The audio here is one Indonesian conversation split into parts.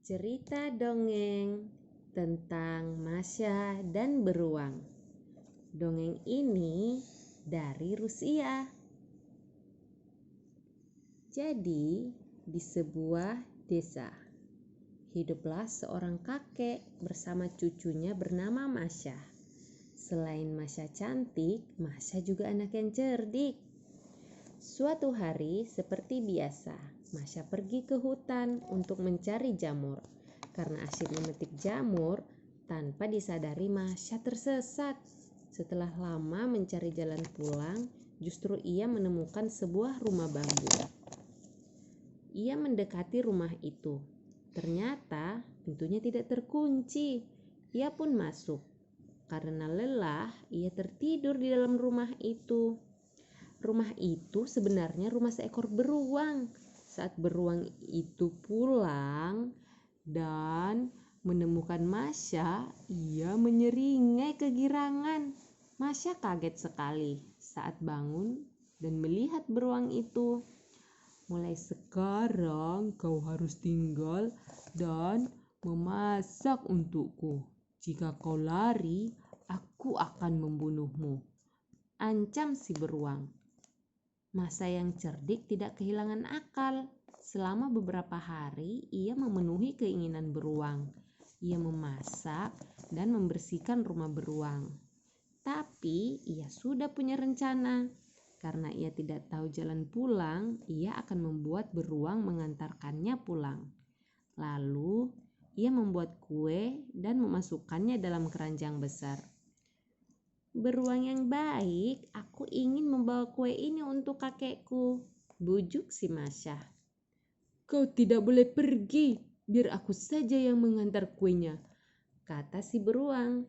Cerita dongeng tentang Masya dan beruang. Dongeng ini dari Rusia. Jadi, di sebuah desa, hiduplah seorang kakek bersama cucunya bernama Masya. Selain Masya cantik, Masya juga anak yang cerdik. Suatu hari, seperti biasa, Masya pergi ke hutan untuk mencari jamur. Karena asyik memetik jamur, tanpa disadari Masya tersesat. Setelah lama mencari jalan pulang, justru ia menemukan sebuah rumah bambu. Ia mendekati rumah itu. Ternyata pintunya tidak terkunci. Ia pun masuk. Karena lelah, ia tertidur di dalam rumah itu. Rumah itu sebenarnya rumah seekor beruang. Saat beruang itu pulang dan menemukan Masya, ia menyeringai kegirangan. Masya kaget sekali saat bangun dan melihat beruang itu. Mulai sekarang kau harus tinggal dan memasak untukku. Jika kau lari, aku akan membunuhmu, ancam si beruang. Masya yang cerdik tidak kehilangan akal. Selama beberapa hari, ia memenuhi keinginan beruang. Ia memasak dan membersihkan rumah beruang. Tapi ia sudah punya rencana. Karena ia tidak tahu jalan pulang, ia akan membuat beruang mengantarkannya pulang. Lalu, ia membuat kue dan memasukkannya dalam keranjang besar. Beruang yang baik, aku ingin membawa kue ini untuk kakekku, bujuk si Masya. Kau tidak boleh pergi, biar aku saja yang mengantar kuenya, kata si beruang.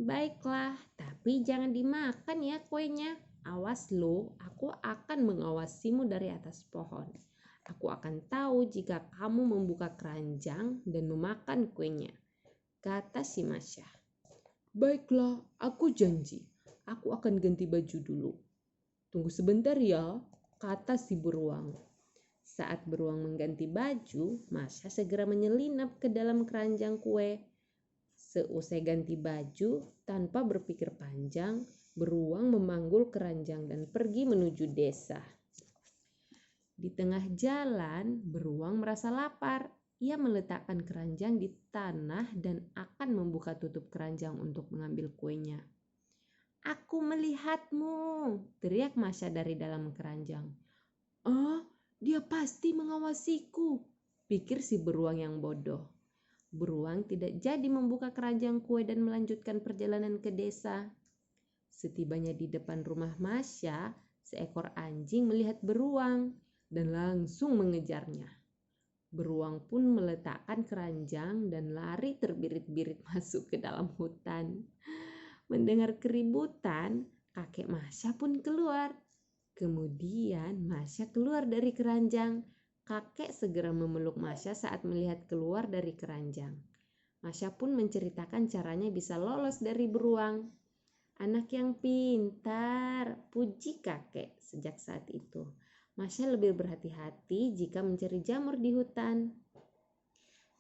Baiklah, tapi jangan dimakan ya kuenya. Awas lo, aku akan mengawasimu dari atas pohon. Aku akan tahu jika kamu membuka keranjang dan memakan kuenya, kata si Masya. Baiklah, aku janji. Aku akan ganti baju dulu. Tunggu sebentar ya, kata si beruang. Saat beruang mengganti baju, Masya segera menyelinap ke dalam keranjang kue. Seusai ganti baju, tanpa berpikir panjang, beruang memanggul keranjang dan pergi menuju desa. Di tengah jalan, beruang merasa lapar. Ia meletakkan keranjang di tanah dan akan membuka tutup keranjang untuk mengambil kuenya. Aku melihatmu, teriak Masya dari dalam keranjang. Oh, dia pasti mengawasiku, pikir si beruang yang bodoh. Beruang tidak jadi membuka keranjang kue dan melanjutkan perjalanan ke desa. Setibanya di depan rumah Masya, seekor anjing melihat beruang dan langsung mengejarnya. Beruang pun meletakkan keranjang dan lari terbirit-birit masuk ke dalam hutan. Mendengar keributan, kakek Masya pun keluar. Kemudian Masya keluar dari keranjang. Kakek segera memeluk Masya saat melihat keluar dari keranjang. Masya pun menceritakan caranya bisa lolos dari beruang. Anak yang pintar, puji kakek. Sejak saat itu, Masya lebih berhati-hati jika mencari jamur di hutan.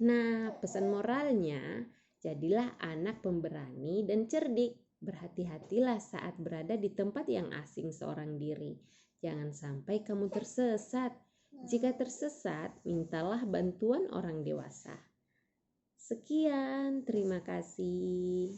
Nah, pesan moralnya, jadilah anak pemberani dan cerdik. Berhati-hatilah saat berada di tempat yang asing seorang diri. Jangan sampai kamu tersesat. Jika tersesat, mintalah bantuan orang dewasa. Sekian, terima kasih.